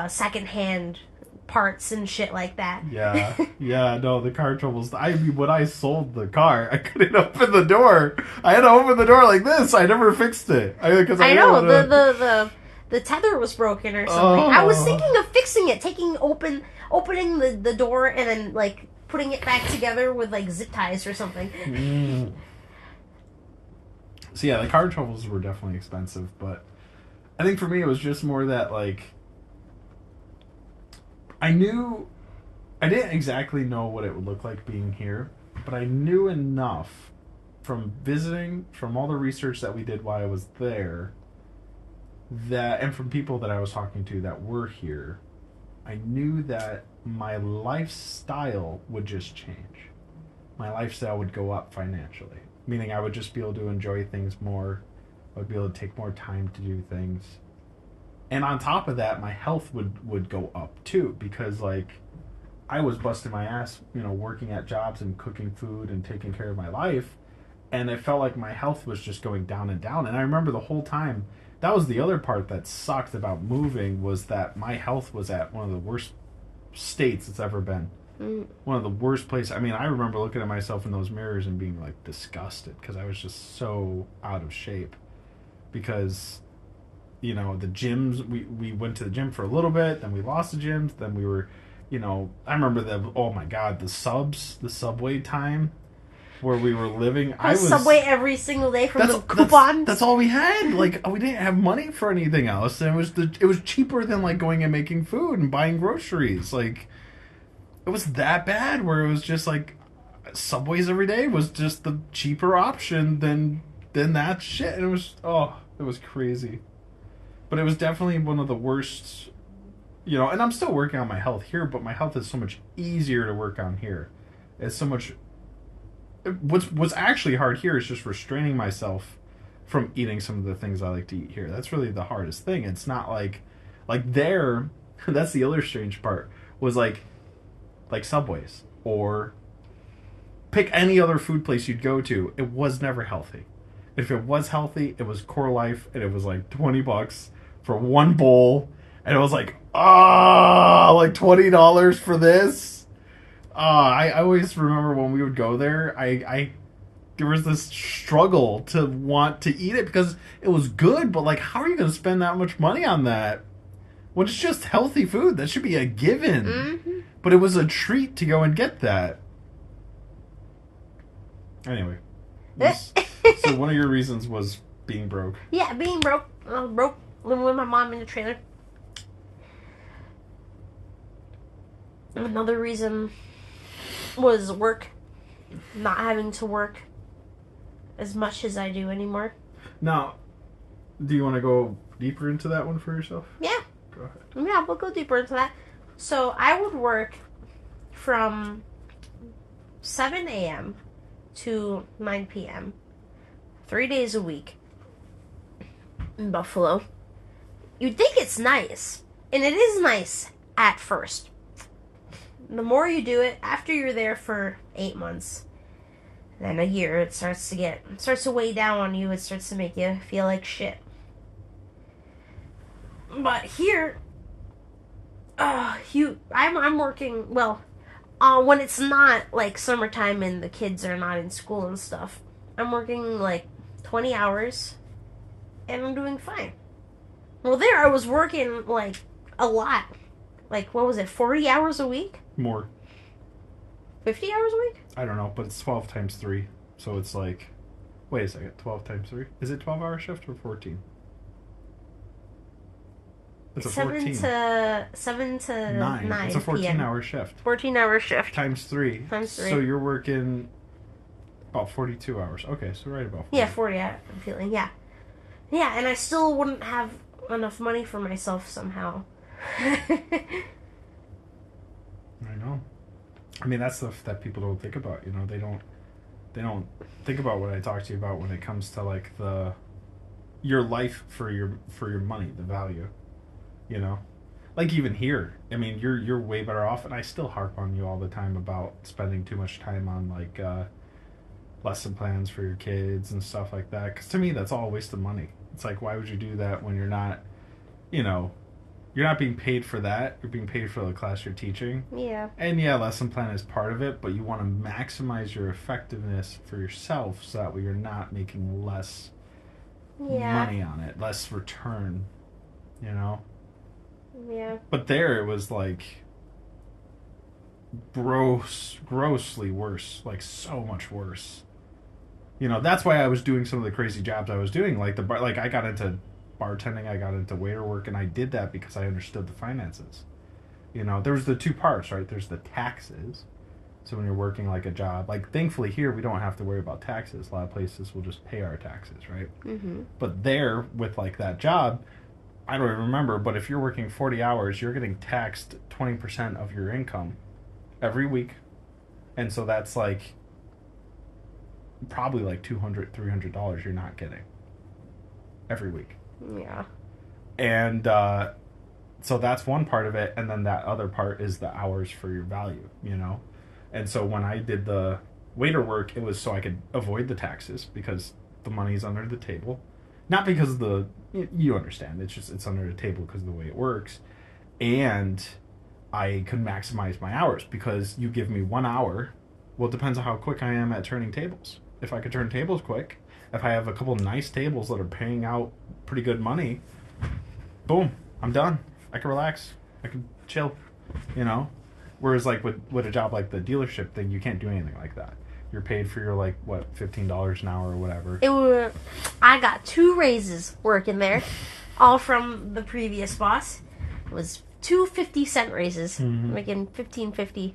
Speaker 1: secondhand parts and shit like that.
Speaker 2: Yeah, no, the car troubles. I mean, when I sold the car, I couldn't open the door. I had to open the door like this. I never fixed it. I
Speaker 1: know the tether was broken or something.
Speaker 2: Oh.
Speaker 1: I was thinking of fixing it, opening the door and then like putting it back together with like zip ties or something.
Speaker 2: So yeah, the car troubles were definitely expensive, but I think for me it was just more that like I didn't exactly know what it would look like being here, but I knew enough from visiting, from all the research that we did while I was there, that, and from people that I was talking to that were here, I knew that my lifestyle would just change. My lifestyle would go up financially, meaning I would just be able to enjoy things more. I would be able to take more time to do things. And on top of that, my health would go up too, because like I was busting my ass, you know, working at jobs and cooking food and taking care of my life, and it felt like my health was just going down and down. And I remember the whole time, that was the other part that sucked about moving, was that my health was at one of the worst states it's ever been. One of the worst places. I mean, I remember looking at myself in those mirrors and being like disgusted because I was just so out of shape. Because the gyms. We went to the gym for a little bit, then we lost the gyms, then we were, I remember oh my God, the subway time where we were living. I was
Speaker 1: Subway every single day from the
Speaker 2: that's
Speaker 1: coupons.
Speaker 2: that's all we had. Like we didn't have money for anything else, and it was cheaper than like going and making food and buying groceries. Like it was that bad where it was just like Subways every day was just the cheaper option than that shit. And it was crazy. But it was definitely one of the worst, and I'm still working on my health here, but my health is so much easier to work on here. It's so much. What's actually hard here is just restraining myself from eating some of the things I like to eat here. That's really the hardest thing. It's not like there. That's the other strange part was like Subways or pick any other food place you'd go to. It was never healthy. If it was healthy, it was Core Life, and it was like $20 for one bowl, and it was like like $20 for this. I always remember when we would go there, there was this struggle to want to eat it because it was good, but like, how are you going to spend that much money on that when it's just healthy food? That should be a given.
Speaker 1: Mm-hmm.
Speaker 2: But it was a treat to go and get that. Anyway, so one of your reasons was being broke.
Speaker 1: Yeah, being broke. Broke, living with my mom in the trailer. Another reason was work. Not having to work as much as I do anymore.
Speaker 2: Now, do you want to go deeper into that one for yourself?
Speaker 1: Yeah.
Speaker 2: Go ahead.
Speaker 1: Yeah, we'll go deeper into that. So I would work from 7 a.m. to 9 p.m. 3 days a week in Buffalo. You'd think it's nice, and it is nice at first. The more you do it, after you're there for 8 months, then a year, it starts to weigh down on you. It starts to make you feel like shit. But here, I'm working, well, when it's not like summertime and the kids are not in school and stuff, I'm working like 20 hours and I'm doing fine. Well, there I was working like a lot. Like, what was it, 40 hours a week?
Speaker 2: More.
Speaker 1: 50 hours a week?
Speaker 2: I don't know, but it's 12 times 3. So it's like, wait a second, 12 times 3? Is it 12-hour shift or 14? It's a 14.
Speaker 1: 7 to 9
Speaker 2: It's a 14-hour shift.
Speaker 1: 14-hour shift.
Speaker 2: Times 3.
Speaker 1: Times 3.
Speaker 2: So you're working about 42 hours. Okay, so right about 40.
Speaker 1: Yeah, 40, I'm feeling, yeah. Yeah, and I still wouldn't have enough money for myself somehow.
Speaker 2: I know. I mean, that's stuff that people don't think about. They don't think about what I talk to you about when it comes to like your life for your money, the value. Like even here. I mean, you're way better off, and I still harp on you all the time about spending too much time on like lesson plans for your kids and stuff like that. Because to me, that's all a waste of money. It's like, why would you do that when you're not, you're not being paid for that. You're being paid for the class you're teaching.
Speaker 1: Yeah.
Speaker 2: And yeah, lesson plan is part of it, but you want to maximize your effectiveness for yourself so that way you're not making less money on it, less return,
Speaker 1: Yeah.
Speaker 2: But there it was like grossly worse, like so much worse. That's why I was doing some of the crazy jobs I was doing, like I got into bartending, I got into waiter work, and I did that because I understood the finances. There was the two parts, right? There's the taxes. So when you're working like a job, like thankfully here we don't have to worry about taxes. A lot of places will just pay our taxes, right?
Speaker 1: Mm-hmm.
Speaker 2: But there, with like that job, I don't even remember, but if you're working 40 hours, you're getting taxed 20% of your income every week. And so that's like probably like $200, $300 you're not getting every week.
Speaker 1: Yeah.
Speaker 2: And so that's one part of it, and then that other part is the hours for your value, And so when I did the waiter work, it was so I could avoid the taxes because the money's under the table. Not because of you understand, it's under the table because of the way it works. And I could maximize my hours because you give me 1 hour. Well, it depends on how quick I am at turning tables. If I could turn tables quick, if I have a couple nice tables that are paying out pretty good money, boom, I'm done. I can relax. I can chill. You know. Whereas like with a job like the dealership thing, you can't do anything like that. You're paid for your like what $15 an hour or whatever.
Speaker 1: I got 2 raises working there, all from the previous boss. It was 2 50-cent raises, making $15.50.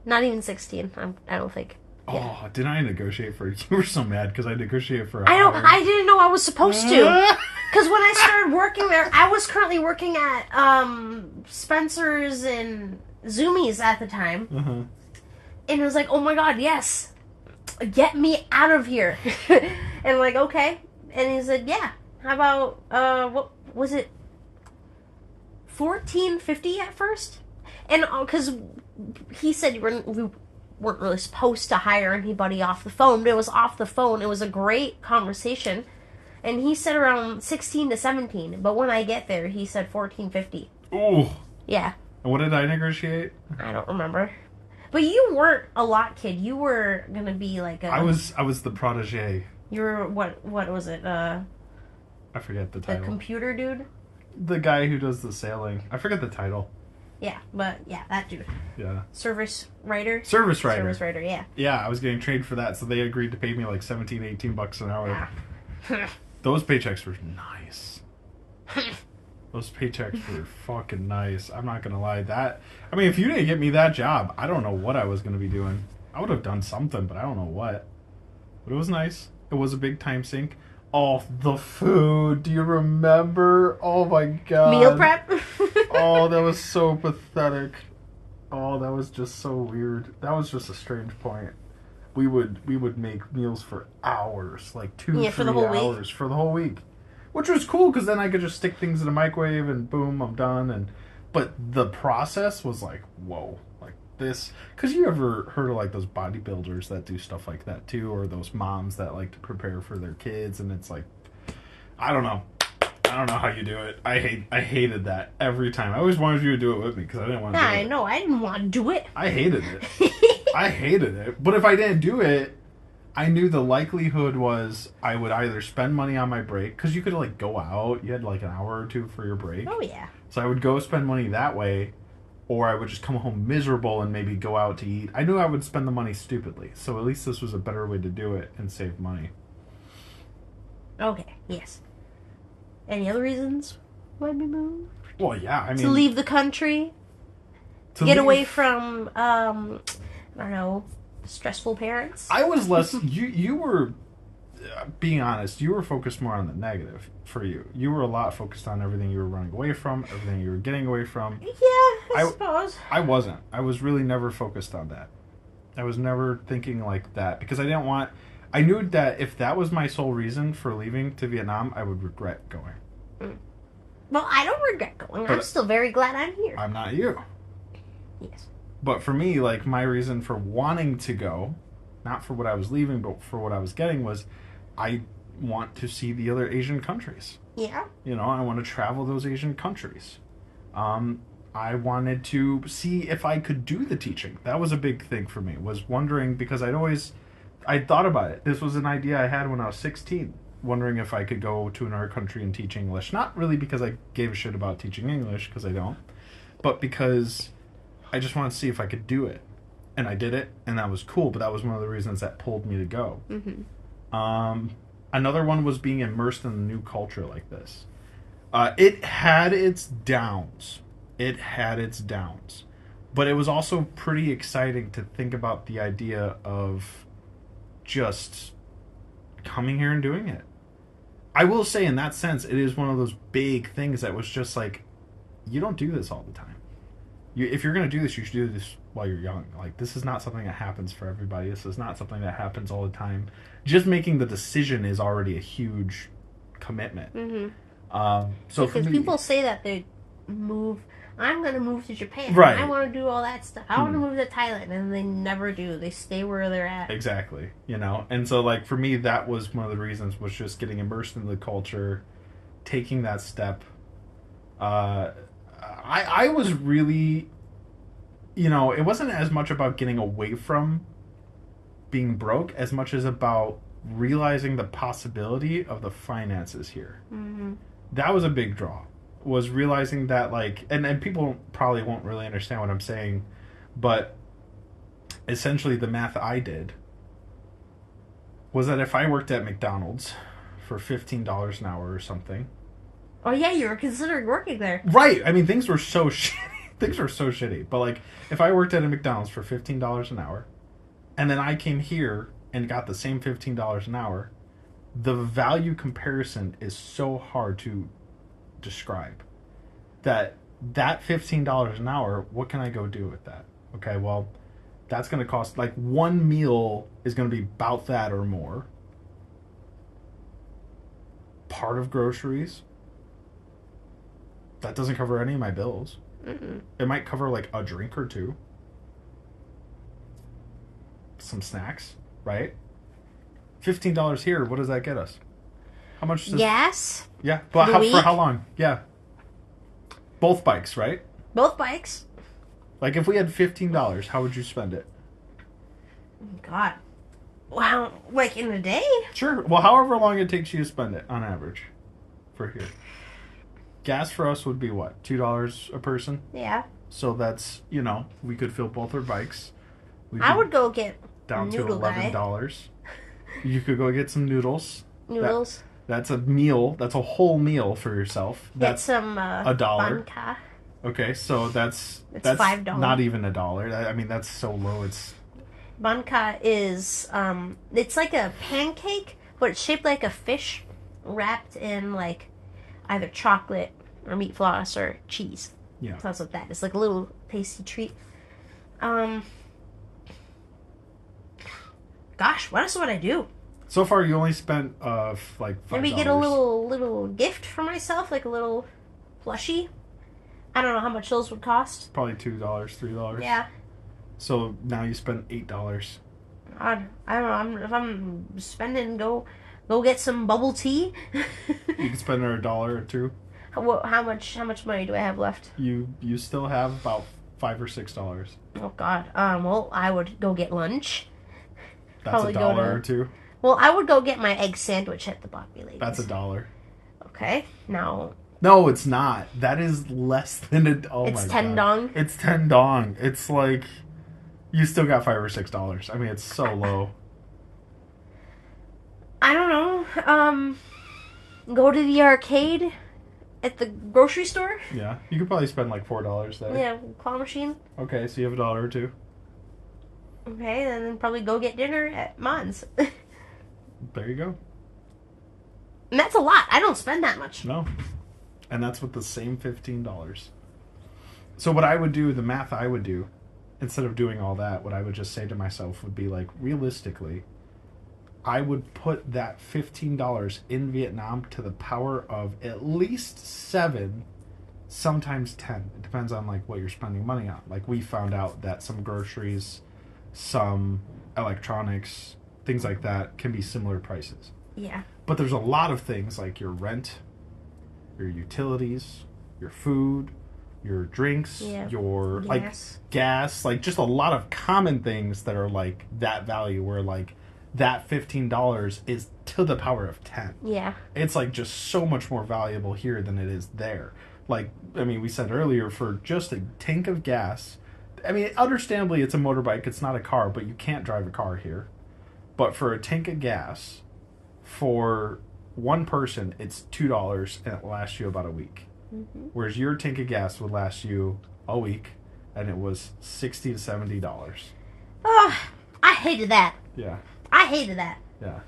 Speaker 1: Not even 16. I don't think. Yeah.
Speaker 2: Oh, didn't I negotiate for it? You were so mad because I negotiated for.
Speaker 1: I didn't know I was supposed to. Because when I started working there, I was currently working at Spencer's and Zoomies at the time.
Speaker 2: Uh-huh.
Speaker 1: And it was like, oh my god, yes. Get me out of here. And I'm like, okay. And he said, yeah. How about, what was it? $14.50 at first? And because he said we weren't really supposed to hire anybody off the phone, but it was off the phone. It was a great conversation. And he said around 16 to 17. But when I get there, he said $14.50.
Speaker 2: Ooh.
Speaker 1: Yeah.
Speaker 2: And what did I negotiate?
Speaker 1: I don't remember. But you weren't a lot kid. You were gonna be like a.
Speaker 2: I was the protege.
Speaker 1: You were what was it?
Speaker 2: I forget the title.
Speaker 1: The computer dude.
Speaker 2: The guy who does the sailing. I forget the title.
Speaker 1: Yeah, but yeah, that dude.
Speaker 2: Yeah.
Speaker 1: Service writer.
Speaker 2: Service writer.
Speaker 1: Service writer. Yeah.
Speaker 2: Yeah, I was getting trained for that, so they agreed to pay me like $17-18 an hour.
Speaker 1: Yeah.
Speaker 2: Those paychecks were nice. Those paychecks were fucking nice. I'm not gonna lie. I mean, if you didn't get me that job, I don't know what I was gonna be doing. I would have done something, but I don't know what. But it was nice. It was a big time sink. Oh, the food. Do you remember? Oh my god.
Speaker 1: Meal prep.
Speaker 2: Oh, that was so pathetic. Oh, that was just so weird. That was just a strange point. We would make meals for hours, like 2-3
Speaker 1: for the whole
Speaker 2: hours for the whole week. Which was cool because then I could just stick things in a microwave and boom, I'm done. But the process was like, whoa, like this. Because you ever heard of like those bodybuilders that do stuff like that too, or those moms that like to prepare for their kids, and it's like, I don't know how you do it. I hated that every time. I always wanted you to do it with me because I didn't want to.
Speaker 1: I know, I didn't want to do it.
Speaker 2: I hated it. I hated it. But if I didn't do it, I knew the likelihood was I would either spend money on my break, because you could like go out, you had like an hour or two for your break.
Speaker 1: Oh yeah.
Speaker 2: So I would go spend money that way, or I would just come home miserable and maybe go out to eat. I knew I would spend the money stupidly, so at least this was a better way to do it and save money.
Speaker 1: Okay, yes. Any other reasons why we moved?
Speaker 2: Well, yeah, I mean...
Speaker 1: To leave the country? Get away from, I don't know, stressful parents?
Speaker 2: I was less... you were... being honest, you were focused more on the negative for you. You were a lot focused on everything you were running away from, everything you were getting away from.
Speaker 1: Yeah, I suppose.
Speaker 2: I wasn't. I was really never focused on that. I was never thinking like that because I didn't want... I knew that if that was my sole reason for leaving to Vietnam, I would regret going.
Speaker 1: Mm. Well, I don't regret going.
Speaker 2: But
Speaker 1: I'm still very glad I'm here.
Speaker 2: I'm not you.
Speaker 1: Yes.
Speaker 2: But for me, like, my reason for wanting to go, not for what I was leaving, but for what I was getting, was I want to see the other Asian countries.
Speaker 1: Yeah.
Speaker 2: You know, I want to travel those Asian countries. I wanted to see if I could do the teaching. That was a big thing for me, was wondering, because I'd thought about it. This was an idea I had when I was 16, wondering if I could go to another country and teach English. Not really because I gave a shit about teaching English, because I don't, but because I just wanted to see if I could do it. And I did it, and that was cool, but that was one of the reasons that pulled me to go.
Speaker 1: Mm-hmm.
Speaker 2: Another one was being immersed in a new culture like this. It had its downs. But it was also pretty exciting to think about the idea of just coming here and doing it. I will say, in that sense, it is one of those big things that was just like, you don't do this all the time. If you're going to do this, you should do this while you're young. Like, this is not something that happens for everybody. This is not something that happens all the time. Just making the decision is already a huge commitment.
Speaker 1: Mm-hmm.
Speaker 2: So for
Speaker 1: because
Speaker 2: me,
Speaker 1: people say that they move. I'm going to move to Japan.
Speaker 2: Right.
Speaker 1: I want to do all that stuff. I want to move to Thailand, and they never do. They stay where they're at.
Speaker 2: Exactly. You know, and so like for me, that was one of the reasons, was just getting immersed in the culture, taking that step. I was really, you know, it wasn't as much about getting away from being broke as much as about realizing the possibility of the finances here.
Speaker 1: Mm-hmm.
Speaker 2: That was a big draw. Was realizing that, like, and people probably won't really understand what I'm saying, but essentially the math I did was that if I worked at McDonald's for $15 an hour or something.
Speaker 1: Oh yeah, you were considering working there.
Speaker 2: Right. I mean, things were so shitty. Things were so shitty. But, like, if I worked at a McDonald's for $15 an hour, and then I came here and got the same $15 an hour, the value comparison is so hard to describe. That $15 an hour, what can I go do with that? Okay, well, that's going to cost, like, one meal is going to be about that or more. Part of groceries. That doesn't cover any of my bills.
Speaker 1: Mm-mm.
Speaker 2: It might cover, like, a drink or two. Some snacks, right? $15 here, what does that get us? How much does...
Speaker 1: Gas?
Speaker 2: Yeah, but for how long? Yeah. Both bikes, right?
Speaker 1: Both bikes.
Speaker 2: Like, if we had $15, how would you spend it?
Speaker 1: God. Wow, like in a day?
Speaker 2: Sure. Well, however long it takes you to spend it, on average, for here. Gas for us would be what? $2 a person?
Speaker 1: Yeah.
Speaker 2: So that's, we could fill both our bikes.
Speaker 1: I would go get
Speaker 2: down to
Speaker 1: noodle
Speaker 2: $11. You could go get some noodles.
Speaker 1: Noodles.
Speaker 2: That's a meal. That's a whole meal for yourself. That's
Speaker 1: get some
Speaker 2: $1.
Speaker 1: Banca.
Speaker 2: Okay, so that's
Speaker 1: $5.
Speaker 2: Not even $1. I mean, that's so low. It's
Speaker 1: Banca is it's like a pancake, but it's shaped like a fish, wrapped in like either chocolate or meat floss or cheese.
Speaker 2: Yeah.
Speaker 1: So that's what that is. Like a little tasty treat. Gosh, what else would I do?
Speaker 2: So far, you only spent like $5.
Speaker 1: Maybe get a little gift for myself, like a little plushie. I don't know how much those would cost.
Speaker 2: Probably $2, $3.
Speaker 1: Yeah.
Speaker 2: So now you spend $8.
Speaker 1: I don't know. If I'm spending, go get some bubble tea.
Speaker 2: You can spend $1 or $2.
Speaker 1: How much money do I have left?
Speaker 2: You still have about $5 or $6.
Speaker 1: Oh God. Well, I would go get lunch.
Speaker 2: That's
Speaker 1: Probably
Speaker 2: $1 or $2.
Speaker 1: Well, I would go get my egg sandwich at the Bobby Ladies.
Speaker 2: That's $1.
Speaker 1: Okay. Now.
Speaker 2: No, it's not. That is less than a. Oh
Speaker 1: it's
Speaker 2: my
Speaker 1: 10
Speaker 2: God.
Speaker 1: dong.
Speaker 2: It's 10 dong. It's like you still got $5 or $6. I mean, it's so low.
Speaker 1: I don't know. Go to the arcade at the grocery store.
Speaker 2: Yeah, you could probably spend like $4 there.
Speaker 1: Yeah, claw machine.
Speaker 2: Okay, so you have $1 or $2.
Speaker 1: Okay, and then probably go get dinner at Mon's.
Speaker 2: There you go.
Speaker 1: And that's a lot. I don't spend that much.
Speaker 2: No. And that's with the same $15. So what I would do, the math I would do, instead of doing all that, what I would just say to myself would be like, realistically, I would put that $15 in Vietnam to the power of at least 7, sometimes 10. It depends on like what you're spending money on. Like we found out that some groceries, some electronics, things like that can be similar prices.
Speaker 1: Yeah.
Speaker 2: But there's a lot of things like your rent, your utilities, your food, your drinks, your like gas, like just a lot of common things that are like that value where like that $15 is to the power of 10.
Speaker 1: Yeah.
Speaker 2: It's like just so much more valuable here than it is there. Like, I mean, we said earlier, for just a tank of gas, I mean, understandably it's a motorbike, it's not a car, but you can't drive a car here. But for a tank of gas, for one person, it's $2 and it lasts you about a week.
Speaker 1: Mm-hmm.
Speaker 2: Whereas your tank of gas would last you a week and it was $60 to $70.
Speaker 1: Oh, I hated that.
Speaker 2: Yeah.
Speaker 1: I hated that.
Speaker 2: Yeah.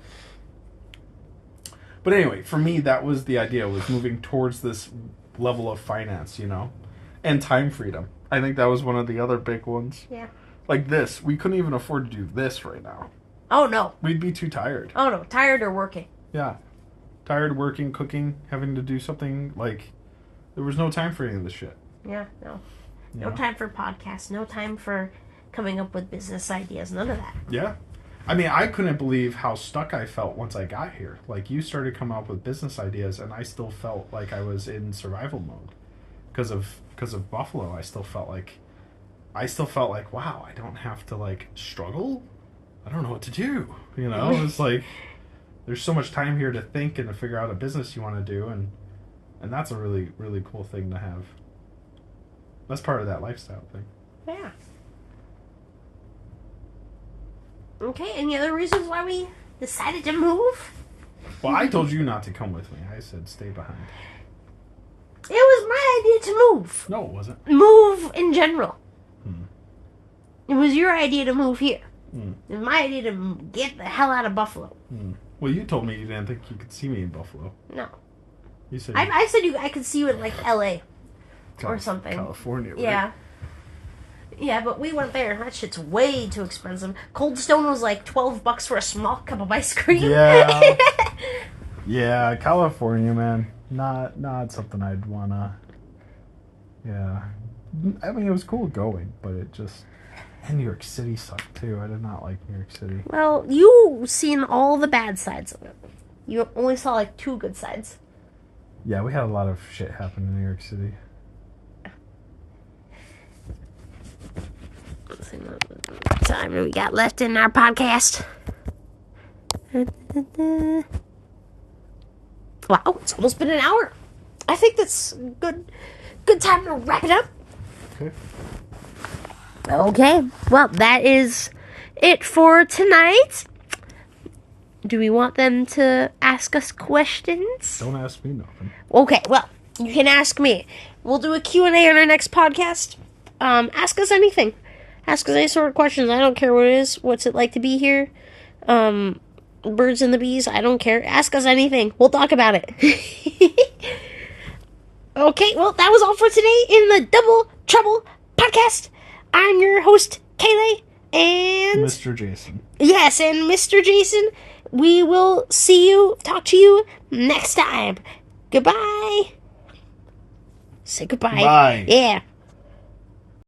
Speaker 2: But anyway, for me, that was the idea, was moving towards this level of finance, and time freedom. I think that was one of the other big ones.
Speaker 1: Yeah.
Speaker 2: Like this, we couldn't even afford to do this right now.
Speaker 1: Oh, no.
Speaker 2: We'd be too tired.
Speaker 1: Oh, no. Tired or working.
Speaker 2: Yeah. Tired, working, cooking, having to do something, like, there was no time for any of this shit.
Speaker 1: Yeah, no. No time for podcasts. No time for coming up with business ideas. None of that.
Speaker 2: Yeah. I mean, I couldn't believe how stuck I felt once I got here. Like, you started coming up with business ideas, and I still felt like I was in survival mode. Because of Buffalo, I still felt like, wow, I don't have to, like, struggle? I don't know what to do. It's like, there's so much time here to think and to figure out a business you want to do, and that's a really, really cool thing to have. That's part of that lifestyle thing.
Speaker 1: Yeah. Okay, any other reasons why we decided to move?
Speaker 2: Well, I told you not to come with me. I said stay behind.
Speaker 1: It was my idea to move.
Speaker 2: No, it wasn't.
Speaker 1: Move in general. It was your idea to move here. It was my idea to get the hell out of Buffalo.
Speaker 2: Well, you told me you didn't think you could see me in Buffalo.
Speaker 1: No.
Speaker 2: You said
Speaker 1: I said I could see you in, like, L.A. or something.
Speaker 2: California, right?
Speaker 1: Yeah. Yeah, but we went there. That shit's way too expensive. Cold Stone was like $12 for a small cup of ice cream.
Speaker 2: Yeah. Yeah, California, man. Not something I'd wanna. Yeah. I mean, it was cool going, but it just. And New York City sucked too. I did not like New York City.
Speaker 1: Well, you seen all the bad sides of it. You only saw like 2 good sides.
Speaker 2: Yeah, we had a lot of shit happen in New York City.
Speaker 1: Let's see what time we got left in our podcast. Wow, it's almost been an hour. I think that's good time to wrap it up.
Speaker 2: Okay.
Speaker 1: Okay, well, that is it for tonight. Do we want them to ask us questions?
Speaker 2: Don't ask me nothing.
Speaker 1: Okay, well, you can ask me. We'll do a Q&A on our next podcast. Ask us anything. Ask us any sort of questions. I don't care what it is. What's it like to be here? Birds and the bees, I don't care. Ask us anything. We'll talk about it. Okay, well, that was all for today in the Double Trouble podcast. I'm your host, Kaylay, and...
Speaker 2: Mr. Jason.
Speaker 1: Yes, and Mr. Jason. We will talk to you next time. Goodbye. Say goodbye.
Speaker 2: Bye.
Speaker 1: Yeah.